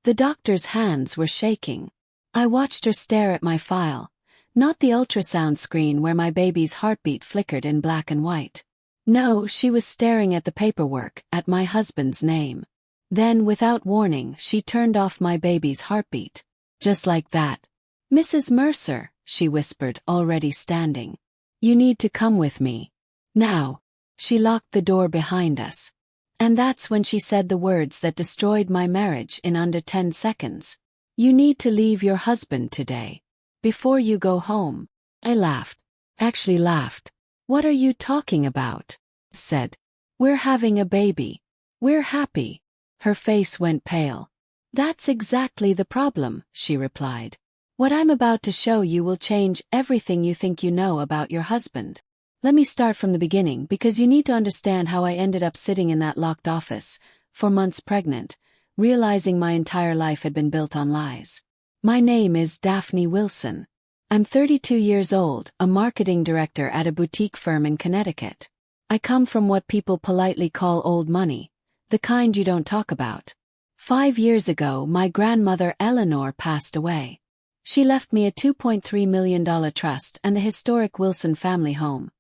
The doctor's hands were shaking. I watched her stare at my file, not the ultrasound screen where my baby's heartbeat flickered in black and white. No, she was staring at the paperwork, at my husband's name. Then, without warning, she turned off my baby's heartbeat. Just like that. "Mrs. Mercer," she whispered, already standing. "You need to come with me. Now." She locked the door behind us. And that's when she said the words that destroyed my marriage in under 10 seconds. "You need to leave your husband today. Before you go home." I laughed. Actually laughed. "What are you talking about?" said. "We're having a baby. We're happy." Her face went pale. "That's exactly the problem," she replied. "What I'm about to show you will change everything you think you know about your husband. Let me start from the beginning because you need to understand how I ended up sitting in that locked office, 4 months pregnant, realizing my entire life had been built on lies. My name is Daphne Wilson. I'm 32 years old, a marketing director at a boutique firm in Connecticut. I come from what people politely call old money, the kind you don't talk about. 5 years ago, my grandmother Eleanor passed away. She left me a $2.3 million trust and the historic Wilson family home.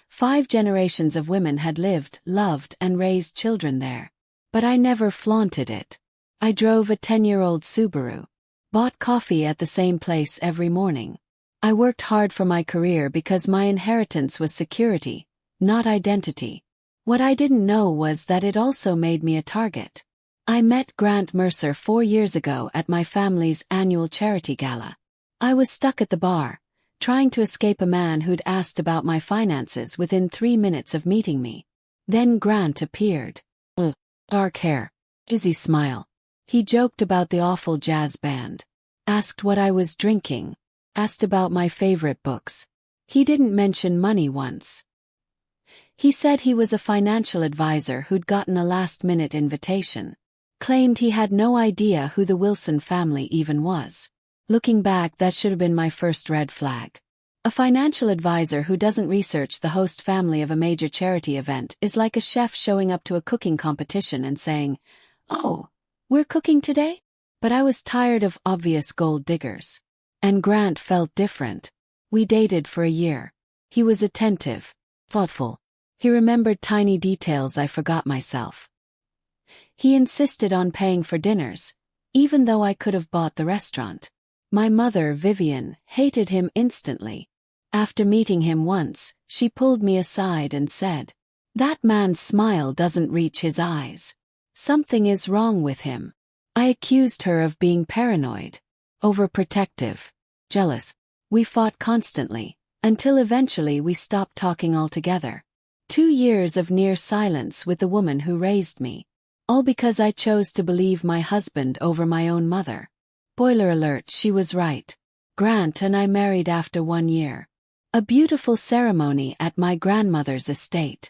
5 generations of women had lived, loved, and raised children there. But I never flaunted it. I drove a 10-year-old Subaru. Bought coffee at the same place every morning. I worked hard for my career because my inheritance was security, not identity. What I didn't know was that it also made me a target. I met Grant Mercer 4 years ago at my family's annual charity gala. I was stuck at the bar, trying to escape a man who'd asked about my finances within 3 minutes of meeting me. Then Grant appeared. Dark hair. Busy smile. He joked about the awful jazz band. Asked what I was drinking. Asked about my favorite books. He didn't mention money once. He said he was a financial advisor who'd gotten a last-minute invitation. Claimed he had no idea who the Wilson family even was. Looking back, that should have been my first red flag. A financial advisor who doesn't research the host family of a major charity event is like a chef showing up to a cooking competition and saying, "Oh, we're cooking today?" But I was tired of obvious gold diggers. And Grant felt different. We dated for a year. He was attentive, thoughtful. He remembered tiny details I forgot myself. He insisted on paying for dinners, even though I could have bought the restaurant. My mother, Vivian, hated him instantly. After meeting him once, she pulled me aside and said, "That man's smile doesn't reach his eyes. Something is wrong with him." I accused her of being paranoid, overprotective, jealous. We fought constantly, until eventually we stopped talking altogether. 2 years of near silence with the woman who raised me. All because I chose to believe my husband over my own mother. Spoiler alert, she was right. Grant and I married after 1 year. A beautiful ceremony at my grandmother's estate.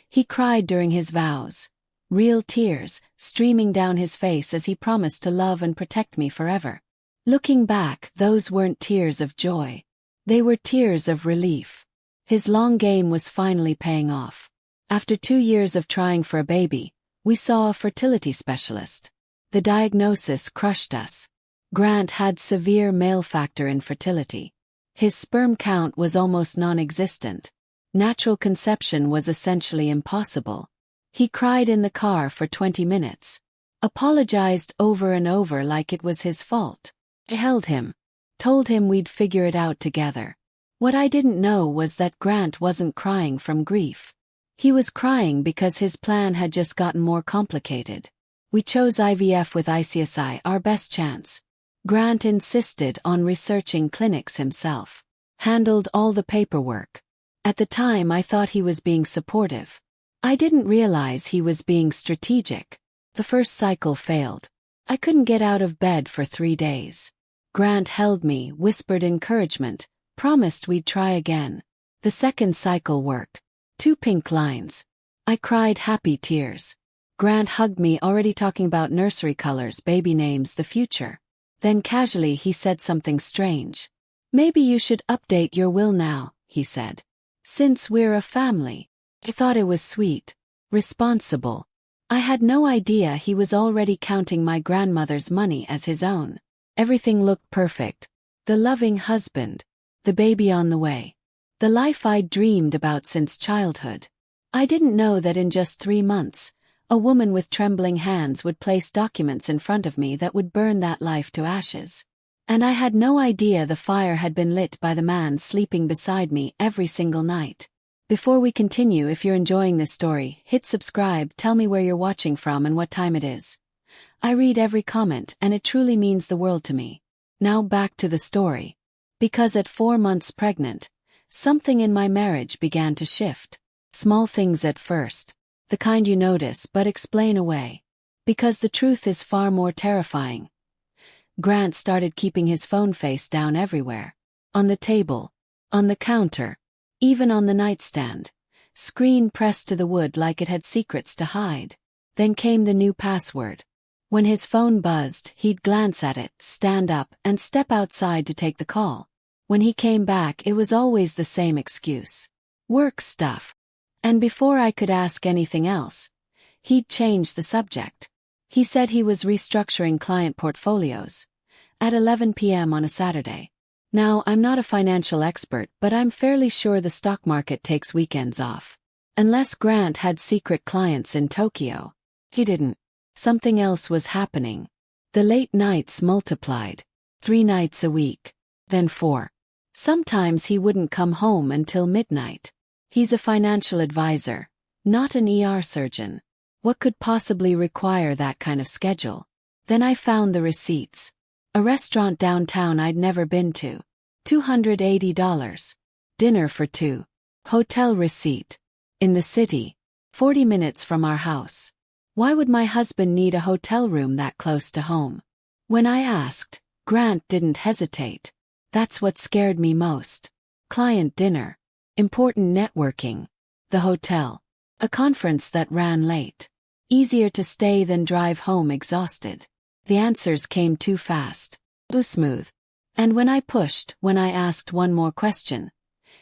He cried during his vows. Real tears, streaming down his face as he promised to love and protect me forever. Looking back, those weren't tears of joy. They were tears of relief. His long game was finally paying off. After 2 years of trying for a baby, we saw a fertility specialist. The diagnosis crushed us. Grant had severe male factor infertility. His sperm count was almost non-existent. Natural conception was essentially impossible. He cried in the car for 20 minutes. Apologized over and over like it was his fault. I held him. Told him we'd figure it out together. What I didn't know was that Grant wasn't crying from grief. He was crying because his plan had just gotten more complicated. We chose IVF with ICSI, our best chance. Grant insisted on researching clinics himself. Handled all the paperwork. At the time I thought he was being supportive. I didn't realize he was being strategic. The first cycle failed. I couldn't get out of bed for 3 days. Grant held me, whispered encouragement, promised we'd try again. The second cycle worked. 2 pink lines. I cried happy tears. Grant hugged me, already talking about nursery colors, baby names, the future. Then casually he said something strange. "Maybe you should update your will now," he said. "Since we're a family." I thought it was sweet. Responsible. I had no idea he was already counting my grandmother's money as his own. Everything looked perfect. The loving husband. The baby on the way. The life I'd dreamed about since childhood. I didn't know that in just 3 months, a woman with trembling hands would place documents in front of me that would burn that life to ashes. And I had no idea the fire had been lit by the man sleeping beside me every single night. Before we continue, if you're enjoying this story, hit subscribe, tell me where you're watching from and what time it is. I read every comment and it truly means the world to me. Now back to the story. Because at 4 months pregnant, something in my marriage began to shift. Small things at first. The kind you notice but explain away. Because the truth is far more terrifying. Grant started keeping his phone face down everywhere. On the table. On the counter. Even on the nightstand. Screen pressed to the wood like it had secrets to hide. Then came the new password. When his phone buzzed, he'd glance at it, stand up, and step outside to take the call. When he came back, it was always the same excuse. Work stuff. And before I could ask anything else, he'd changed the subject. He said he was restructuring client portfolios. At 11 p.m. on a Saturday. Now, I'm not a financial expert, but I'm fairly sure the stock market takes weekends off. Unless Grant had secret clients in Tokyo. He didn't. Something else was happening. The late nights multiplied. 3 nights a week. Then 4. Sometimes he wouldn't come home until midnight. He's a financial advisor, not an ER surgeon. What could possibly require that kind of schedule? Then I found the receipts. A restaurant downtown I'd never been to. $280. Dinner for 2. Hotel receipt. In the city. 40 minutes from our house. Why would my husband need a hotel room that close to home? When I asked, Grant didn't hesitate. That's what scared me most. Client dinner. Important networking. The hotel. A conference that ran late. Easier to stay than drive home exhausted. The answers came too fast. Too smooth. And when I asked one more question,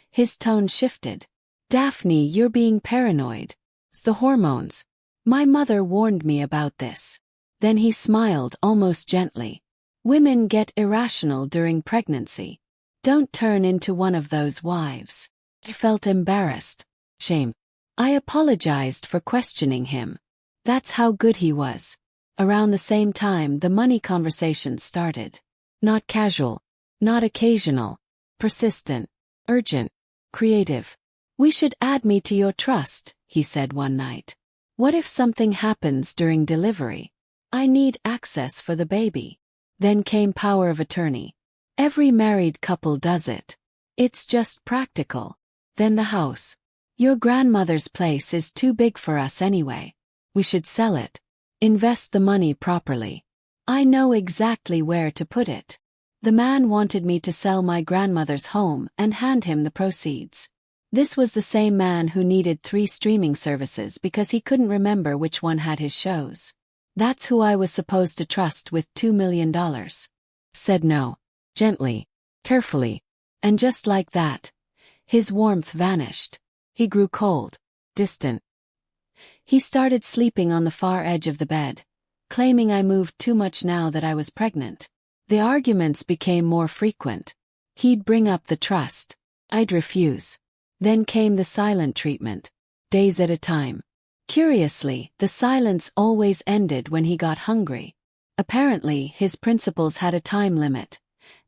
his tone shifted. Daphne, you're being paranoid. It's the hormones. My mother warned me about this. Then he smiled almost gently. Women get irrational during pregnancy. Don't turn into one of those wives. I felt embarrassed. Shame. I apologized for questioning him. That's how good he was. Around the same time, the money conversation started. Not casual. Not occasional. Persistent. Urgent. Creative. We should add me to your trust, he said one night. What if something happens during delivery? I need access for the baby. Then came power of attorney. Every married couple does it. It's just practical. Then the house. Your grandmother's place is too big for us anyway. We should sell it. Invest the money properly. I know exactly where to put it. The man wanted me to sell my grandmother's home and hand him the proceeds. This was the same man who needed 3 streaming services because he couldn't remember which one had his shows. That's who I was supposed to trust with $2 million. Said no. Gently. Carefully. And just like that, his warmth vanished. He grew cold. Distant. He started sleeping on the far edge of the bed, claiming I moved too much now that I was pregnant. The arguments became more frequent. He'd bring up the trust. I'd refuse. Then came the silent treatment. Days at a time. Curiously, the silence always ended when he got hungry. Apparently, his principles had a time limit.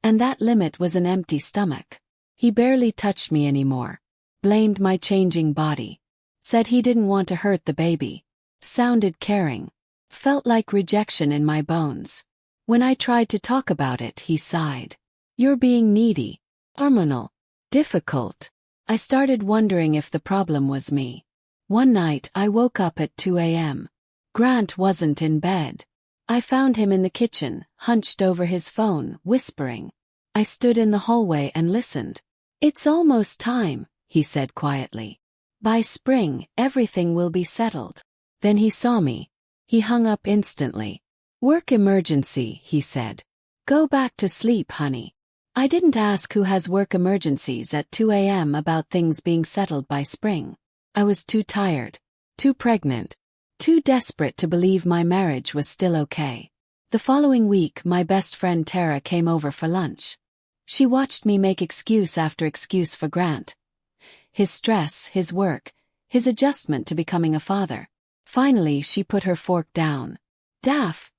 And that limit was an empty stomach. He barely touched me anymore. Blamed my changing body. Said he didn't want to hurt the baby. Sounded caring. Felt like rejection in my bones. When I tried to talk about it, he sighed. You're being needy. Hormonal. Difficult. I started wondering if the problem was me. One night I woke up at 2 a.m. Grant wasn't in bed. I found him in the kitchen, hunched over his phone, whispering. I stood in the hallway and listened. It's almost time, he said quietly. By spring, everything will be settled. Then he saw me. He hung up instantly. Work emergency, he said. Go back to sleep, honey. I didn't ask who has work emergencies at 2 a.m. about things being settled by spring. I was too tired. Too pregnant. Too too desperate to believe my marriage was still okay. The following week, my best friend Tara came over for lunch. She watched me make excuse after excuse for Grant. His stress, his work, his adjustment to becoming a father. Finally, she put her fork down. "Daff,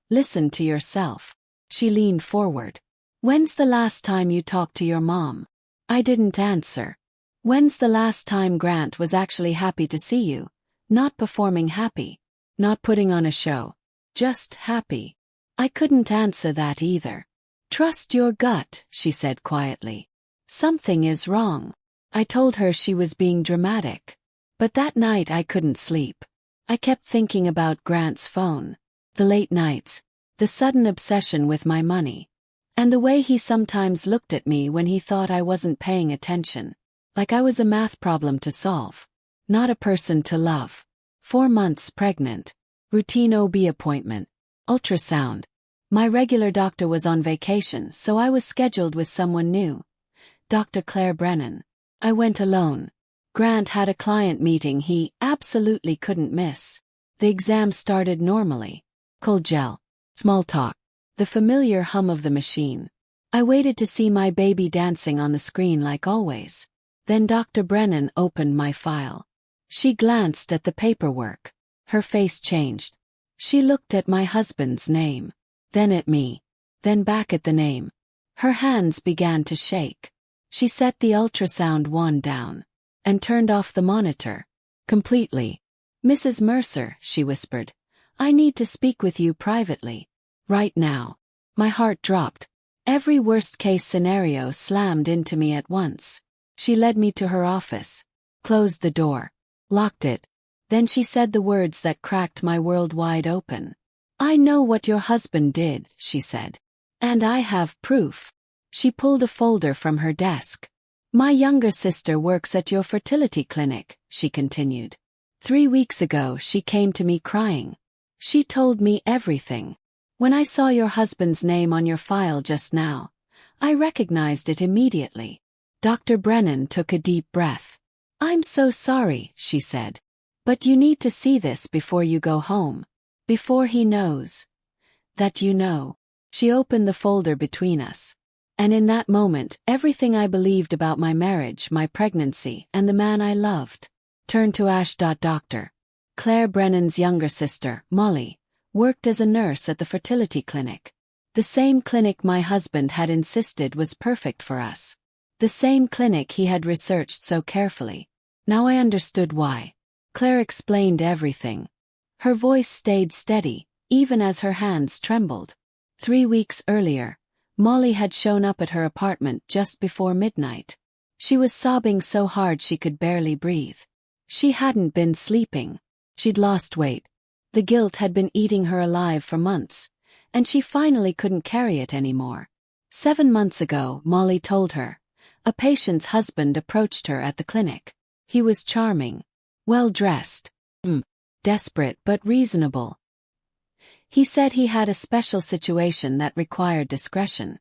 listen to yourself." She leaned forward. "When's the last time you talked to your mom?" I didn't answer. "When's the last time Grant was actually happy to see you? Not performing happy. Not putting on a show. Just happy." I couldn't answer that either. "Trust your gut," she said quietly. "Something is wrong." I told her she was being dramatic. But that night I couldn't sleep. I kept thinking about Grant's phone. The late nights. The sudden obsession with my money. And the way he sometimes looked at me when he thought I wasn't paying attention. Like I was a math problem to solve. Not a person to love. 4 months pregnant. Routine OB appointment. Ultrasound. My regular doctor was on vacation, so I was scheduled with someone new. Dr. Claire Brennan. I went alone. Grant had a client meeting he absolutely couldn't miss. The exam started normally. Cold gel. Small talk. The familiar hum of the machine. I waited to see my baby dancing on the screen like always. Then Dr. Brennan opened my file. She glanced at the paperwork. Her face changed. She looked at my husband's name. Then at me. Then back at the name. Her hands began to shake. She set the ultrasound wand down. And turned off the monitor. Completely. "Mrs. Mercer," she whispered. "I need to speak with you privately. Right now." My heart dropped. Every worst-case scenario slammed into me at once. She led me to her office. Closed the door. Locked it. Then she said the words that cracked my world wide open. "I know what your husband did," she said. "And I have proof." She pulled a folder from her desk. "My younger sister works at your fertility clinic," she continued. 3 weeks ago she came to me crying. She told me everything. "When I saw your husband's name on your file just now, I recognized it immediately." Dr. Brennan took a deep breath. "I'm so sorry," she said. "But you need to see this before you go home. Before he knows that you know." She opened the folder between us. And in that moment, everything I believed about my marriage, my pregnancy, and the man I loved, turned to ash. Dr. Claire Brennan's younger sister, Molly, worked as a nurse at the fertility clinic. The same clinic my husband had insisted was perfect for us. The same clinic he had researched so carefully. Now I understood why. Claire explained everything. Her voice stayed steady, even as her hands trembled. 3 weeks earlier, Molly had shown up at her apartment just before midnight. She was sobbing so hard she could barely breathe. She hadn't been sleeping. She'd lost weight. The guilt had been eating her alive for months, and she finally couldn't carry it anymore. 7 months ago, Molly told her, a patient's husband approached her at the clinic. He was charming, well-dressed, desperate but reasonable. He said he had a special situation that required discretion.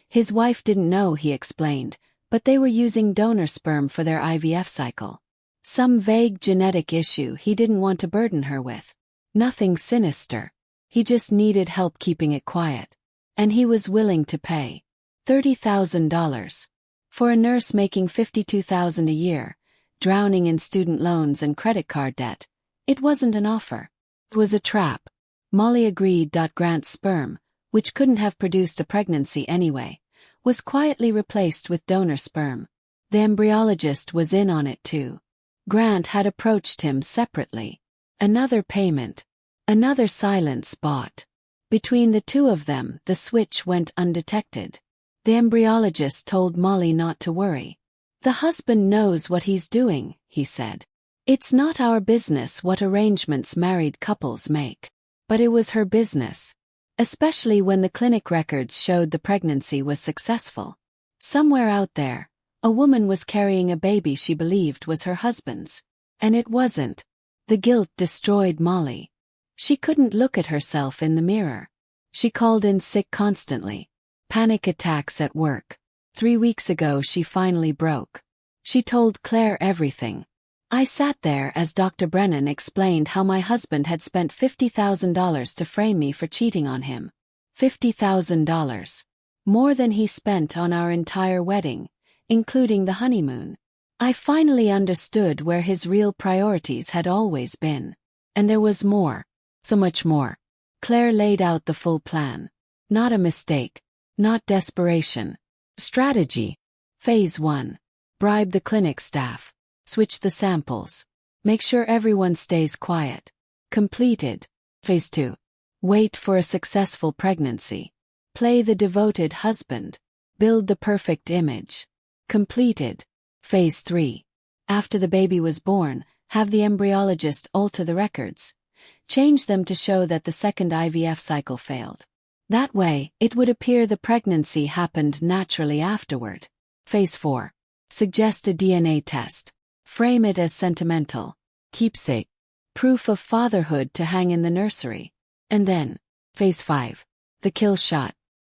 His wife didn't know, he explained, but they were using donor sperm for their IVF cycle. Some vague genetic issue he didn't want to burden her with. Nothing sinister. He just needed help keeping it quiet. And he was willing to pay $30,000. For a nurse making $52,000 a year, drowning in student loans and credit card debt, it wasn't an offer. It was a trap. Molly agreed. Grant's sperm, which couldn't have produced a pregnancy anyway, was quietly replaced with donor sperm. The embryologist was in on it too. Grant had approached him separately. Another payment. Another silence bought. Between the two of them, the switch went undetected. The embryologist told Molly not to worry. "The husband knows what he's doing," he said. "It's not our business what arrangements married couples make." But it was her business. Especially when the clinic records showed the pregnancy was successful. Somewhere out there, a woman was carrying a baby she believed was her husband's. And it wasn't. The guilt destroyed Molly. She couldn't look at herself in the mirror. She called in sick constantly. Panic attacks at work. 3 weeks ago she finally broke. She told Claire everything. I sat there as Dr. Brennan explained how my husband had spent $50,000 to frame me for cheating on him. $50,000. More than he spent on our entire wedding, including the honeymoon. I finally understood where his real priorities had always been. And there was more. So much more. Claire laid out the full plan. Not a mistake. Not desperation. Strategy. Phase 1. Bribe the clinic staff. Switch the samples. Make sure everyone stays quiet. Completed. Phase 2. Wait for a successful pregnancy. Play the devoted husband. Build the perfect image. Completed. Phase 3. After the baby was born, have the embryologist alter the records. Change them to show that the second IVF cycle failed. That way, it would appear the pregnancy happened naturally afterward. Phase 4. Suggest a DNA test. Frame it as sentimental. Keepsake. Proof of fatherhood to hang in the nursery. And then, Phase 5. The kill shot.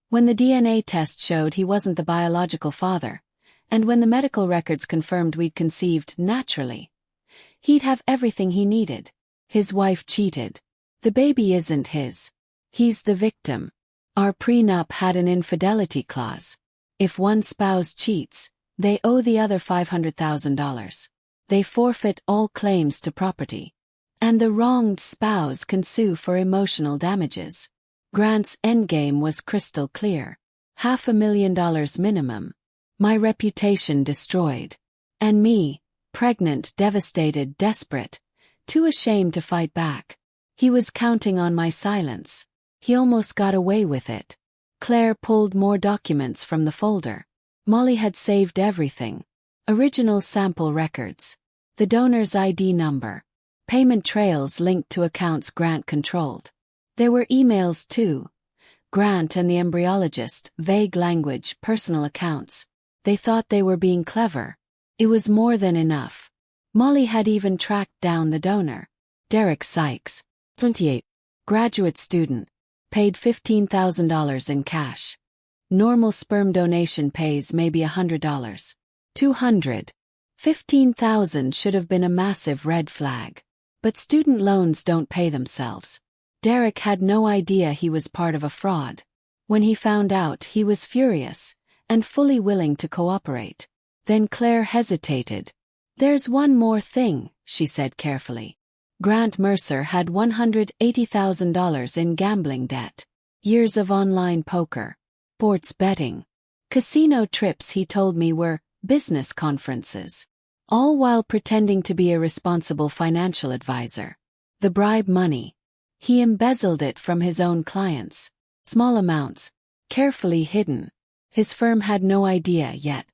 When the DNA test showed he wasn't the biological father, and when the medical records confirmed we'd conceived naturally, he'd have everything he needed. His wife cheated. The baby isn't his. He's the victim. Our prenup had an infidelity clause. If one spouse cheats, they owe the other $500,000. They forfeit all claims to property. And the wronged spouse can sue for emotional damages. Grant's endgame was crystal clear. $500,000 minimum. My reputation destroyed. And me, pregnant, devastated, desperate, too ashamed to fight back. He was counting on my silence. He almost got away with it. Claire pulled more documents from the folder. Molly had saved everything. Original sample records. The donor's ID number. Payment trails linked to accounts Grant controlled. There were emails too. Grant and the embryologist, vague language, personal accounts. They thought they were being clever. It was more than enough. Molly had even tracked down the donor. Derek Sykes, 28, graduate student, paid $15,000 in cash. Normal sperm donation pays maybe $100. $200. $15,000 should have been a massive red flag. But student loans don't pay themselves. Derek had no idea he was part of a fraud. When he found out, he was furious, and fully willing to cooperate. Then Claire hesitated. There's one more thing, she said carefully. Grant Mercer had $180,000 in gambling debt. Years of online poker. Sports betting. Casino trips he told me were business conferences. All while pretending to be a responsible financial advisor. The bribe money. He embezzled it from his own clients. Small amounts. Carefully hidden. His firm had no idea yet.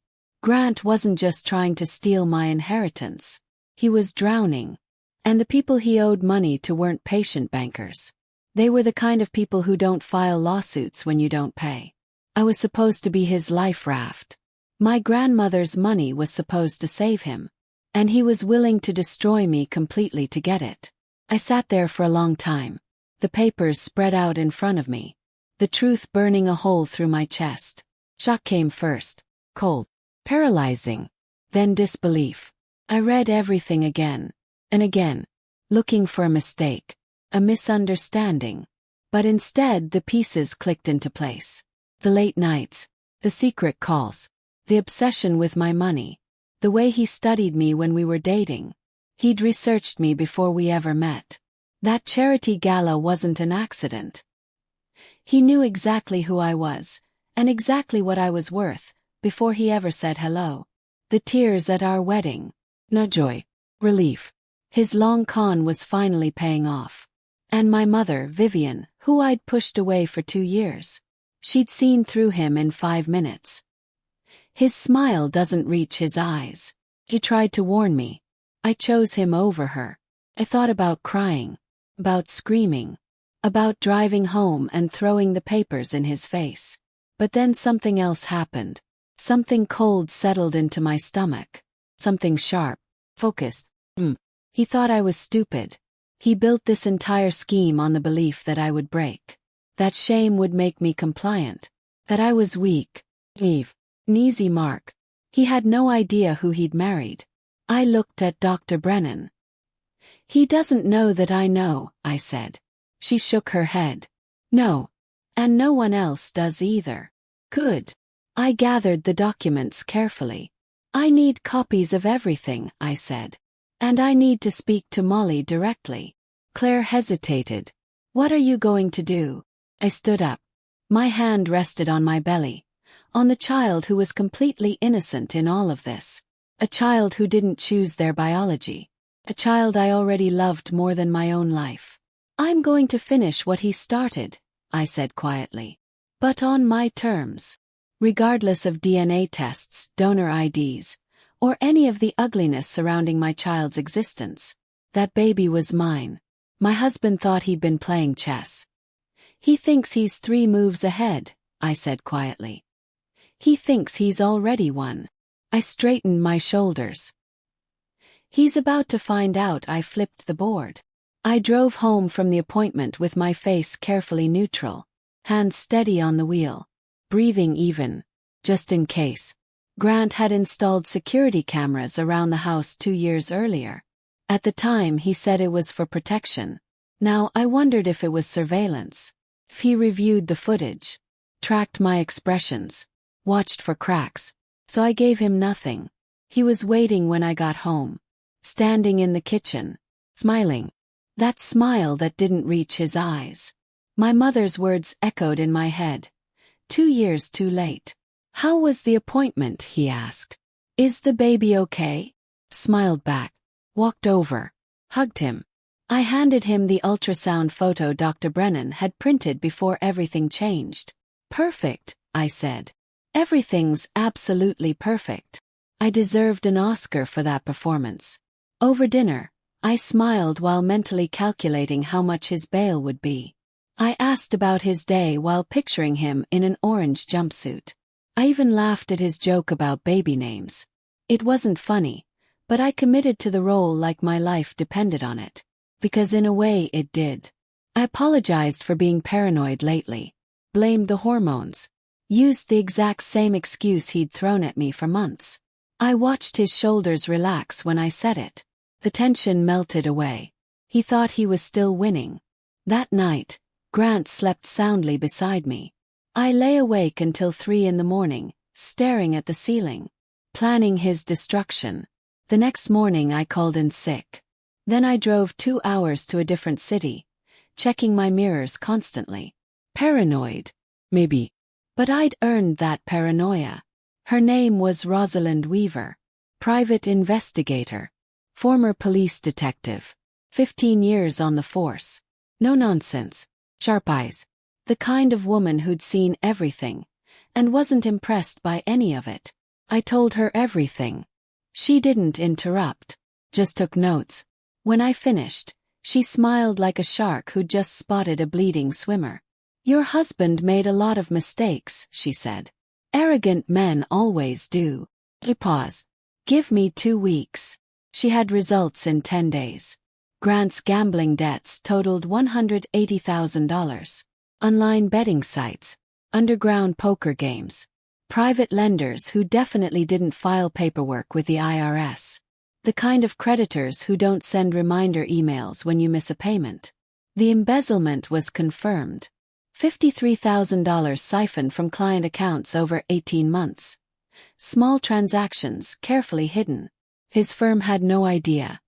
Grant wasn't just trying to steal my inheritance. He was drowning. And the people he owed money to weren't patient bankers. They were the kind of people who don't file lawsuits when you don't pay. I was supposed to be his life raft. My grandmother's money was supposed to save him. And he was willing to destroy me completely to get it. I sat there for a long time. The papers spread out in front of me. The truth burning a hole through my chest. Shock came first. Cold. Paralyzing. Then disbelief. I read everything again. And again. Looking for a mistake. A misunderstanding. But instead the pieces clicked into place. The late nights. The secret calls. The obsession with my money. The way he studied me when we were dating. He'd researched me before we ever met. That charity gala wasn't an accident. He knew exactly who I was, and exactly what I was worth, before he ever said hello. The tears at our wedding. No joy. Relief. His long con was finally paying off. And my mother, Vivian, who I'd pushed away for 2 years. She'd seen through him in 5 minutes. His smile doesn't reach his eyes. He tried to warn me. I chose him over her. I thought about crying. About screaming. About driving home and throwing the papers in his face. But then something else happened. Something cold settled into my stomach. Something sharp. Focused. He thought I was stupid. He built this entire scheme on the belief that I would break. That shame would make me compliant. That I was weak. An easy mark. He had no idea who he'd married. I looked at Dr. Brennan. He doesn't know that I know, I said. She shook her head. No. And no one else does either. Good. I gathered the documents carefully. I need copies of everything, I said. And I need to speak to Molly directly. Claire hesitated. What are you going to do? I stood up. My hand rested on my belly, on the child who was completely innocent in all of this. A child who didn't choose their biology. A child I already loved more than my own life. I'm going to finish what he started, I said quietly. But on my terms. Regardless of DNA tests, donor IDs, or any of the ugliness surrounding my child's existence. That baby was mine. My husband thought he'd been playing chess. He thinks he's 3 moves ahead, I said quietly. He thinks he's already won. I straightened my shoulders. He's about to find out. I flipped the board. I drove home from the appointment with my face carefully neutral, hands steady on the wheel, breathing even, just in case. Grant had installed security cameras around the house 2 years earlier. At the time he said it was for protection. Now I wondered if it was surveillance. If he reviewed the footage, tracked my expressions, watched for cracks. So I gave him nothing. He was waiting when I got home, standing in the kitchen, smiling. That smile that didn't reach his eyes. My mother's words echoed in my head. 2 years too late. How was the appointment? He asked. Is the baby okay? Smiled back, walked over, hugged him. I handed him the ultrasound photo Dr. Brennan had printed before everything changed. Perfect, I said. Everything's absolutely perfect. I deserved an Oscar for that performance. Over dinner, I smiled while mentally calculating how much his bail would be. I asked about his day while picturing him in an orange jumpsuit. I even laughed at his joke about baby names. It wasn't funny, but I committed to the role like my life depended on it. Because in a way it did. I apologized for being paranoid lately. Blamed the hormones. Used the exact same excuse he'd thrown at me for months. I watched his shoulders relax when I said it. The tension melted away. He thought he was still winning. That night, Grant slept soundly beside me. I lay awake until 3 in the morning, staring at the ceiling, planning his destruction. The next morning I called in sick. Then I drove 2 hours to a different city, checking my mirrors constantly. Paranoid. Maybe. But I'd earned that paranoia. Her name was Rosalind Weaver. Private investigator. Former police detective. 15 years on the force. No nonsense. Sharp eyes. The kind of woman who'd seen everything, and wasn't impressed by any of it. I told her everything. She didn't interrupt, just took notes. When I finished, she smiled like a shark who'd just spotted a bleeding swimmer. Your husband made a lot of mistakes, she said. Arrogant men always do. I paused. Give me 2 weeks. She had results in 10 days. Grant's gambling debts totaled $180,000. Online betting sites, underground poker games, private lenders who definitely didn't file paperwork with the IRS. The kind of creditors who don't send reminder emails when you miss a payment. The embezzlement was confirmed. $53,000 siphoned from client accounts over 18 months. Small transactions carefully hidden. His firm had no idea.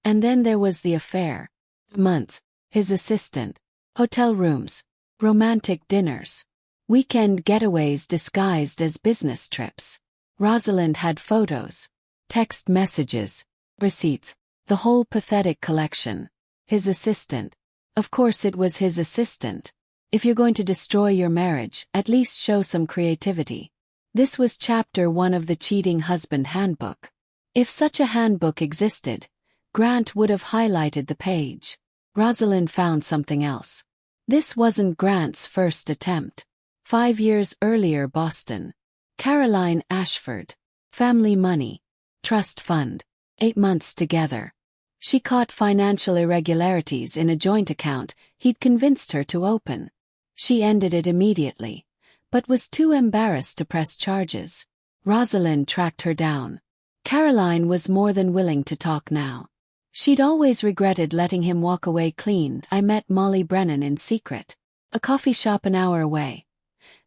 And then there was the affair. Months. His assistant. Hotel rooms. Romantic dinners. Weekend getaways disguised as business trips. Rosalind had photos. Text messages. Receipts. The whole pathetic collection. His assistant. Of course it was his assistant. If you're going to destroy your marriage, at least show some creativity. This was chapter 1 of the Cheating Husband Handbook. If such a handbook existed, Grant would have highlighted the page. Rosalind found something else. This wasn't Grant's first attempt. 5 years earlier, Boston. Caroline Ashford. Family money. Trust fund. 8 months together. She caught financial irregularities in a joint account he'd convinced her to open. She ended it immediately, but was too embarrassed to press charges. Rosalind tracked her down. Caroline was more than willing to talk now. She'd always regretted letting him walk away clean. I met Molly Brennan in secret. A coffee shop an hour away.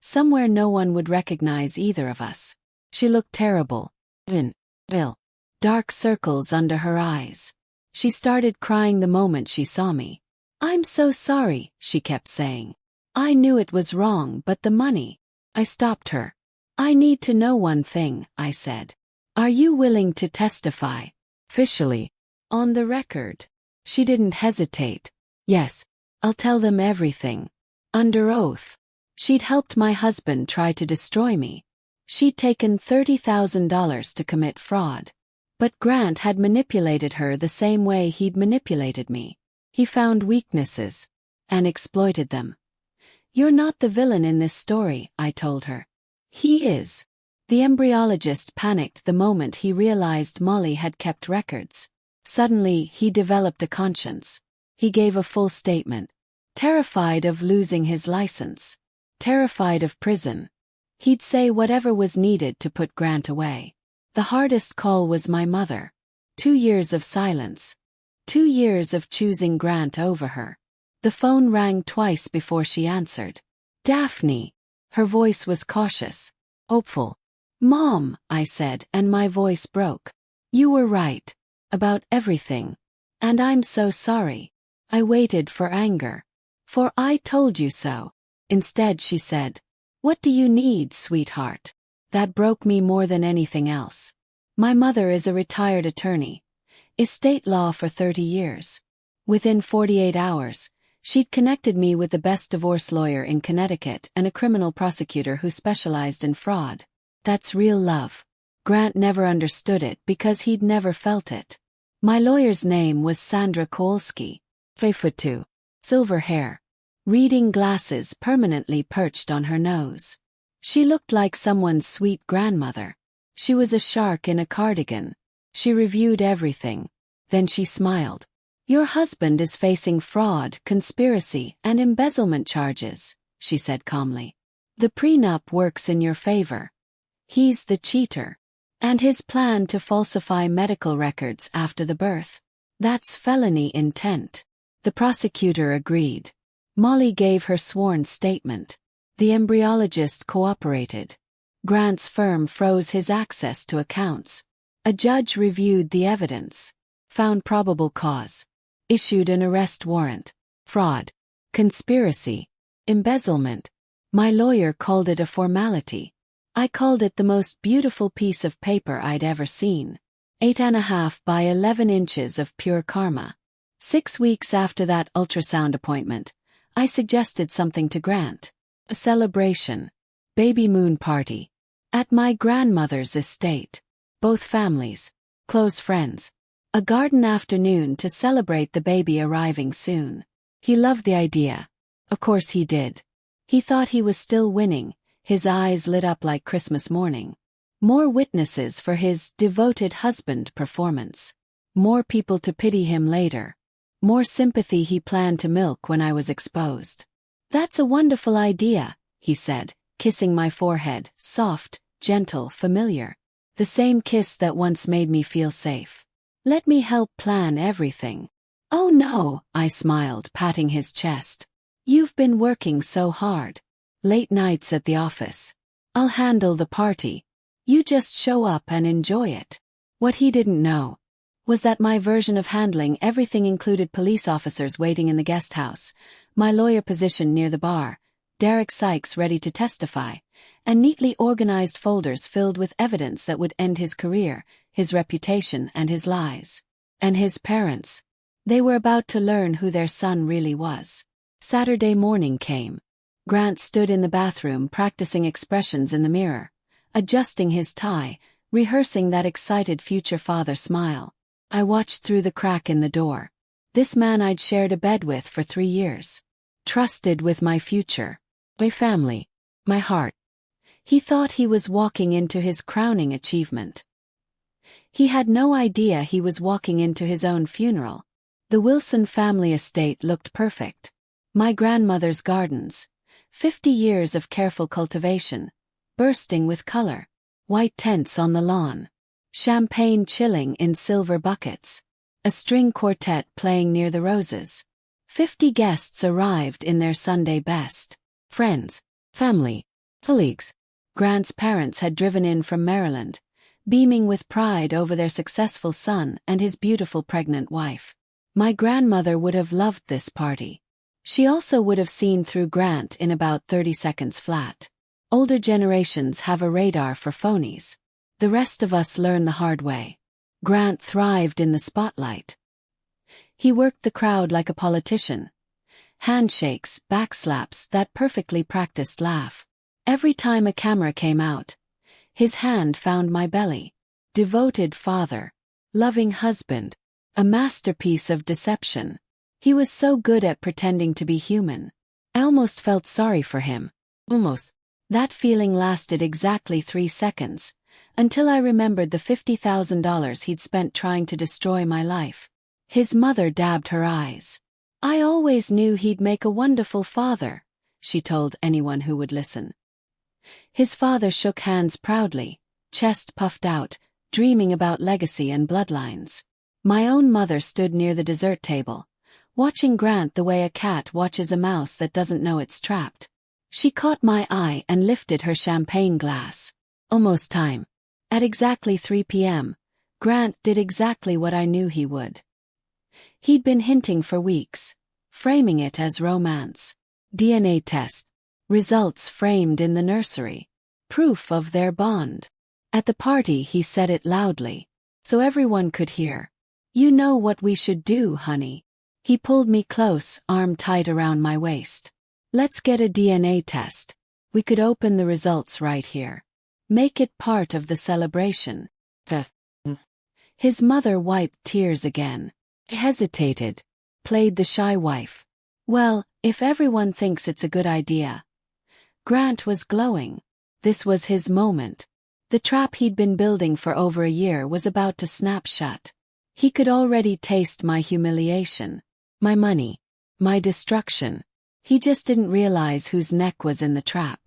Somewhere no one would recognize either of us. She looked terrible. Ill. Dark circles under her eyes. She started crying the moment she saw me. "I'm so sorry," she kept saying. "I knew it was wrong, but the money." I stopped her. "I need to know one thing," I said. "Are you willing to testify? Officially. On the record?" She didn't hesitate. "Yes. I'll tell them everything. Under oath." She'd helped my husband try to destroy me. She'd taken $30,000 to commit fraud. But Grant had manipulated her the same way he'd manipulated me. He found weaknesses and exploited them. "You're not the villain in this story," I told her. "He is." The embryologist panicked the moment he realized Molly had kept records. Suddenly, he developed a conscience. He gave a full statement. Terrified of losing his license. Terrified of prison. He'd say whatever was needed to put Grant away. The hardest call was my mother. 2 years of silence. 2 years of choosing Grant over her. The phone rang twice before she answered. "Daphne." Her voice was cautious. Hopeful. "Mom," I said, and my voice broke. "You were right. About everything. And I'm so sorry." I waited for anger. For "I told you so." Instead she said, "What do you need, sweetheart?" That broke me more than anything else. My mother is a retired attorney. Estate law for 30 years. Within 48 hours, she'd connected me with the best divorce lawyer in Connecticut and a criminal prosecutor who specialized in fraud. That's real love. Grant never understood it because he'd never felt it. My lawyer's name was Sandra Kowalski. 5'2", silver hair. Reading glasses permanently perched on her nose. She looked like someone's sweet grandmother. She was a shark in a cardigan. She reviewed everything. Then she smiled. "Your husband is facing fraud, conspiracy, and embezzlement charges," she said calmly. "The prenup works in your favor. He's the cheater. And his plan to falsify medical records after the birth. That's felony intent." The prosecutor agreed. Molly gave her sworn statement. The embryologist cooperated. Grant's firm froze his access to accounts. A judge reviewed the evidence. Found probable cause. Issued an arrest warrant. Fraud. Conspiracy. Embezzlement. My lawyer called it a formality. I called it the most beautiful piece of paper I'd ever seen. 8.5 by 11 inches of pure karma. 6 weeks after that ultrasound appointment, I suggested something to Grant. A celebration. Baby moon party. At my grandmother's estate. Both families. Close friends. A garden afternoon to celebrate the baby arriving soon. He loved the idea. Of course he did. He thought he was still winning, his eyes lit up like Christmas morning. More witnesses for his devoted husband performance. More people to pity him later. More sympathy he planned to milk when I was exposed. "That's a wonderful idea," he said, kissing my forehead, soft, gentle, familiar. The same kiss that once made me feel safe. "Let me help plan everything." "Oh no," I smiled, patting his chest. "You've been working so hard. Late nights at the office. I'll handle the party. You just show up and enjoy it." What he didn't know was that my version of handling everything included police officers waiting in the guest house, my lawyer positioned near the bar, Derek Sykes ready to testify, and neatly organized folders filled with evidence that would end his career, his reputation, and his lies. And his parents. They were about to learn who their son really was. Saturday morning came. Grant stood in the bathroom practicing expressions in the mirror, adjusting his tie, rehearsing that excited future father smile. I watched through the crack in the door. This man I'd shared a bed with for 3 years. Trusted with my future. My family. My heart. He thought he was walking into his crowning achievement. He had no idea he was walking into his own funeral. The Wilson family estate looked perfect. My grandmother's gardens. 50 years of careful cultivation. Bursting with color. White tents on the lawn. Champagne chilling in silver buckets. A string quartet playing near the roses. 50 guests arrived in their Sunday best. Friends, family, colleagues. Grant's parents had driven in from Maryland, beaming with pride over their successful son and his beautiful pregnant wife. My grandmother would have loved this party. She also would have seen through Grant in about 30 seconds flat. Older generations have a radar for phonies. The rest of us learn the hard way. Grant thrived in the spotlight. He worked the crowd like a politician. Handshakes, backslaps, that perfectly practiced laugh. Every time a camera came out, his hand found my belly. Devoted father. Loving husband. A masterpiece of deception. He was so good at pretending to be human. I almost felt sorry for him. Almost. That feeling lasted exactly 3 seconds, until I remembered the $50,000 he'd spent trying to destroy my life. His mother dabbed her eyes. I always knew he'd make a wonderful father, she told anyone who would listen. His father shook hands proudly, chest puffed out, dreaming about legacy and bloodlines. My own mother stood near the dessert table, watching Grant the way a cat watches a mouse that doesn't know it's trapped. She caught my eye and lifted her champagne glass. Almost time. At exactly 3 p.m., Grant did exactly what I knew he would. He'd been hinting for weeks, framing it as romance. DNA test. Results framed in the nursery. Proof of their bond. At the party he said it loudly, so everyone could hear. You know what we should do, honey. He pulled me close, arm tight around my waist. Let's get a DNA test. We could open the results right here. Make it part of the celebration. His mother wiped tears again. Hesitated. Played the shy wife. Well, if everyone thinks it's a good idea. Grant was glowing. This was his moment. The trap he'd been building for over a year was about to snap shut. He could already taste my humiliation. My money. My destruction. He just didn't realize whose neck was in the trap.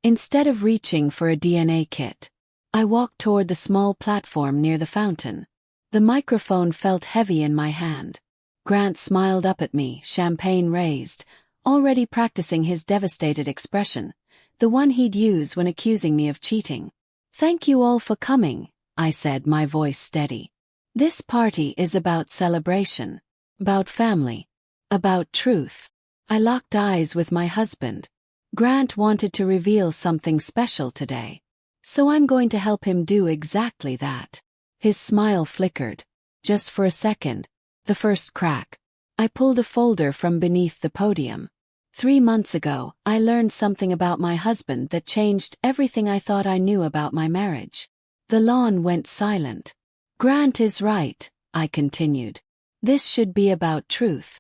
Instead of reaching for a DNA kit, I walked toward the small platform near the fountain. The microphone felt heavy in my hand. Grant smiled up at me, champagne raised, already practicing his devastated expression, the one he'd use when accusing me of cheating. Thank you all for coming, I said, my voice steady. This party is about celebration, about family, about truth. I locked eyes with my husband. Grant wanted to reveal something special today, so I'm going to help him do exactly that. His smile flickered. Just for a second. The first crack. I pulled a folder from beneath the podium. 3 months ago, I learned something about my husband that changed everything I thought I knew about my marriage. The lawn went silent. Grant is right, I continued. This should be about truth.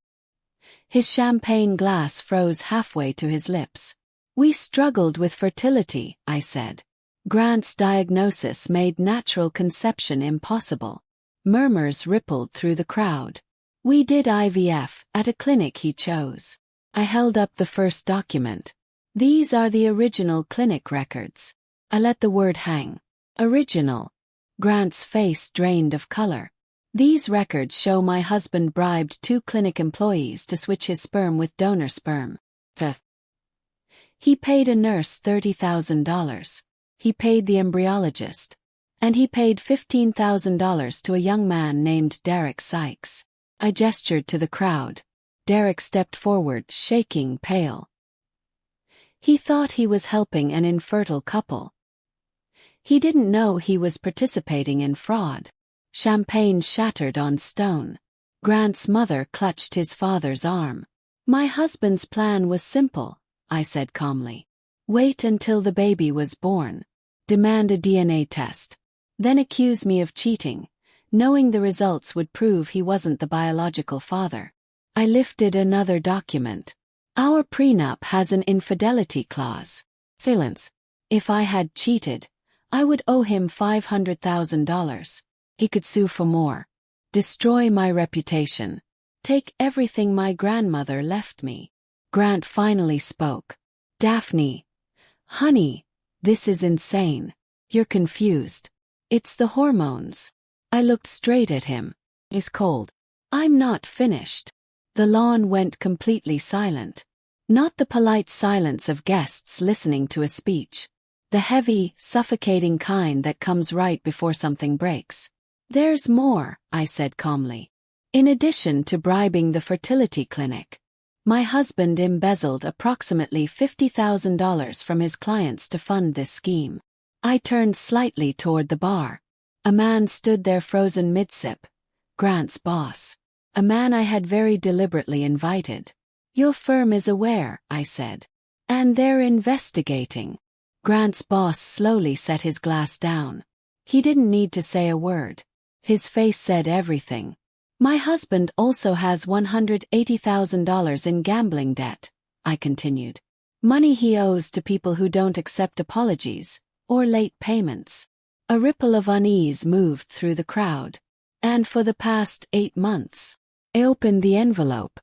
His champagne glass froze halfway to his lips. We struggled with fertility, I said. Grant's diagnosis made natural conception impossible. Murmurs rippled through the crowd. We did IVF at a clinic he chose. I held up the first document. These are the original clinic records. I let the word hang. Original. Grant's face drained of color. These records show my husband bribed 2 clinic employees to switch his sperm with donor sperm. He paid a nurse $30,000. He paid the embryologist. And he paid $15,000 to a young man named Derek Sykes. I gestured to the crowd. Derek stepped forward, shaking, pale. He thought he was helping an infertile couple. He didn't know he was participating in fraud. Champagne shattered on stone. Grant's mother clutched his father's arm. My husband's plan was simple, I said calmly. Wait until the baby was born. Demand a DNA test. Then accuse me of cheating, knowing the results would prove he wasn't the biological father. I lifted another document. Our prenup has an infidelity clause. Silence. If I had cheated, I would owe him $500,000. He could sue for more. Destroy my reputation. Take everything my grandmother left me. Grant finally spoke. Daphne. Honey, this is insane. You're confused. It's the hormones. I looked straight at him. It's cold. I'm not finished. The lawn went completely silent. Not the polite silence of guests listening to a speech. The heavy, suffocating kind that comes right before something breaks. There's more, I said calmly. In addition to bribing the fertility clinic, my husband embezzled approximately $50,000 from his clients to fund this scheme. I turned slightly toward the bar. A man stood there frozen mid-sip. Grant's boss. A man I had very deliberately invited. Your firm is aware, I said. And they're investigating. Grant's boss slowly set his glass down. He didn't need to say a word. His face said everything. My husband also has $180,000 in gambling debt, I continued. Money he owes to people who don't accept apologies, or late payments. A ripple of unease moved through the crowd. And for the past 8 months, I opened the envelope.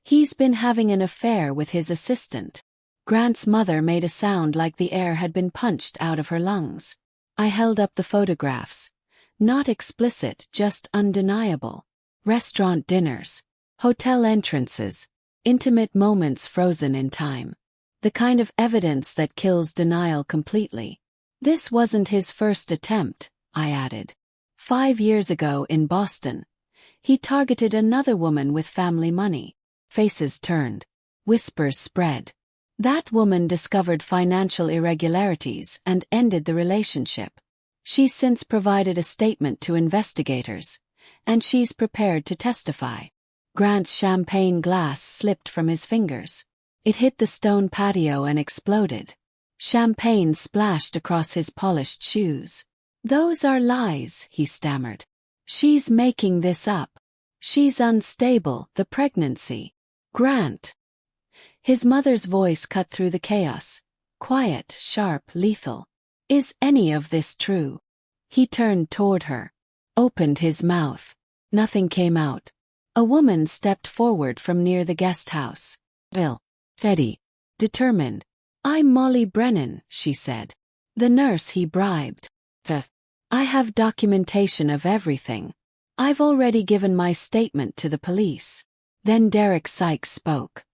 He's been having an affair with his assistant. Grant's mother made a sound like the air had been punched out of her lungs. I held up the photographs. Not explicit, just undeniable. Restaurant dinners, hotel entrances, intimate moments frozen in time. The kind of evidence that kills denial completely. This wasn't his first attempt, I added. 5 years ago in Boston, he targeted another woman with family money. Faces turned. Whispers spread. That woman discovered financial irregularities and ended the relationship. She's since provided a statement to investigators, and she's prepared to testify. Grant's champagne glass slipped from his fingers. It hit the stone patio and exploded. Champagne splashed across his polished shoes. Those are lies, he stammered. She's making this up. She's unstable, the pregnancy. Grant. His mother's voice cut through the chaos. Quiet, sharp, lethal. Is any of this true? He turned toward her. Opened his mouth. Nothing came out. A woman stepped forward from near the guest house. Bill. Steady. Determined. I'm Molly Brennan, she said. The nurse he bribed. I have documentation of everything. I've already given my statement to the police. Then Derek Sykes spoke.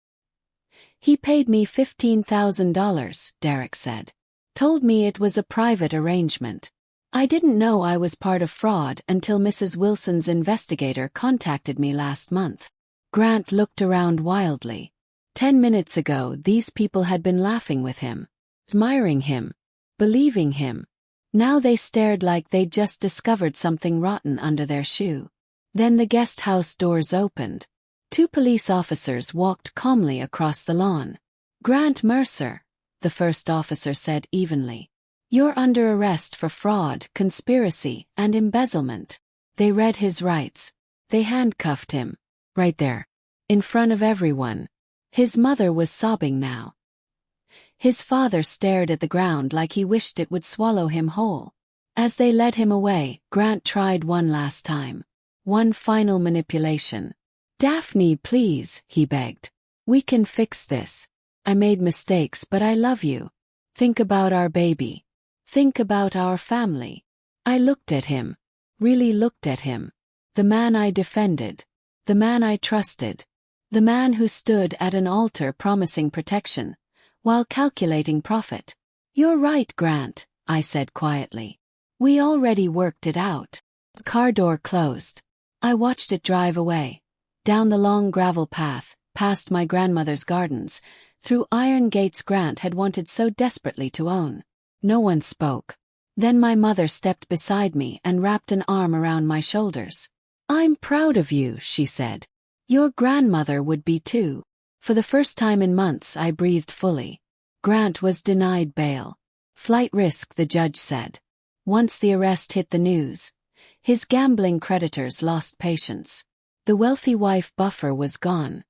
He paid me $15,000, Derek said. Told me it was a private arrangement. I didn't know I was part of fraud until Mrs. Wilson's investigator contacted me last month. Grant looked around wildly. 10 minutes ago these people had been laughing with him, admiring him, believing him. Now they stared like they'd just discovered something rotten under their shoe. Then the guest house doors opened. 2 police officers walked calmly across the lawn. Grant Mercer, the first officer said evenly. You're under arrest for fraud, conspiracy, and embezzlement. They read his rights. They handcuffed him. Right there. In front of everyone. His mother was sobbing now. His father stared at the ground like he wished it would swallow him whole. As they led him away, Grant tried one last time. One final manipulation. Daphne, please, he begged. We can fix this. I made mistakes, but I love you. Think about our baby. Think about our family. I looked at him. Really looked at him. The man I defended. The man I trusted. The man who stood at an altar promising protection, while calculating profit. You're right, Grant, I said quietly. We already worked it out. The car door closed. I watched it drive away. Down the long gravel path, past my grandmother's gardens, through iron gates Grant had wanted so desperately to own. No one spoke. Then my mother stepped beside me and wrapped an arm around my shoulders. I'm proud of you, she said. Your grandmother would be too. For the first time in months I breathed fully. Grant was denied bail. Flight risk, the judge said. Once the arrest hit the news, his gambling creditors lost patience. The wealthy wife buffer was gone.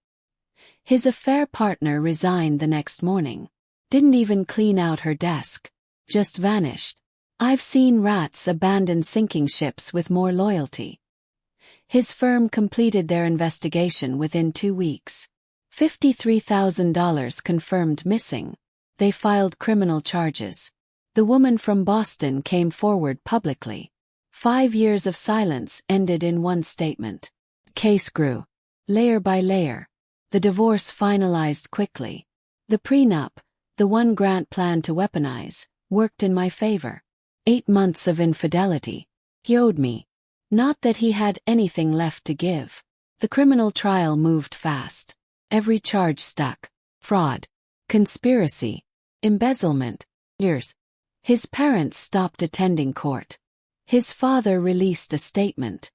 His affair partner resigned the next morning. Didn't even clean out her desk. Just vanished. I've seen rats abandon sinking ships with more loyalty. His firm completed their investigation within 2 weeks. $53,000 confirmed missing. They filed criminal charges. The woman from Boston came forward publicly. 5 years of silence ended in one statement. Case grew. Layer by layer. The divorce finalized quickly. The prenup, the one Grant planned to weaponize, worked in my favor. 8 months of infidelity. He owed me. Not that he had anything left to give. The criminal trial moved fast. Every charge stuck. Fraud. Conspiracy. Embezzlement. Years. His parents stopped attending court. His father released a statement.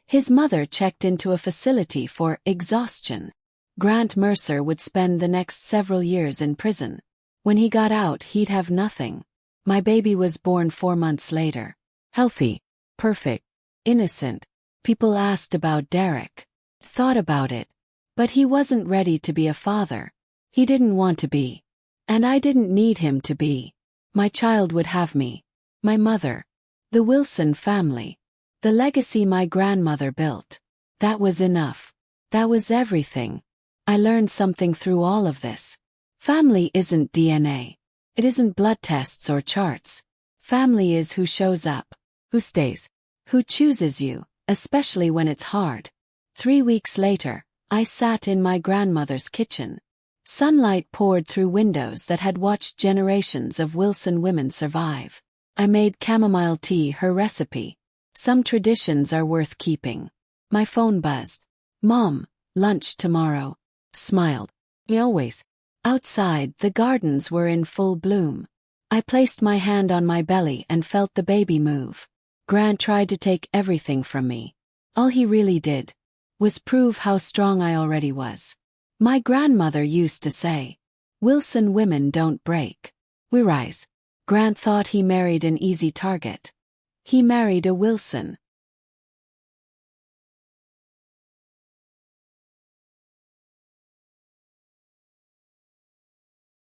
His mother checked into a facility for exhaustion. Grant Mercer would spend the next several years in prison. When he got out, he'd have nothing. My baby was born 4 months later. Healthy. Perfect. Innocent. People asked about Derek. Thought about it. But he wasn't ready to be a father. He didn't want to be. And I didn't need him to be. My child would have me. My mother. The Wilson family. The legacy my grandmother built. That was enough. That was everything. I learned something through all of this. Family isn't DNA. It isn't blood tests or charts. Family is who shows up, who stays, who chooses you, especially when it's hard. 3 weeks later, I sat in my grandmother's kitchen. Sunlight poured through windows that had watched generations of Wilson women survive. I made chamomile tea her recipe. Some traditions are worth keeping. My phone buzzed. Mom, lunch tomorrow. Smiled. Always. Outside, the gardens were in full bloom. I placed my hand on my belly and felt the baby move. Grant tried to take everything from me. All he really did was prove how strong I already was. My grandmother used to say, Wilson women don't break. We rise. Grant thought he married an easy target. He married a Wilson.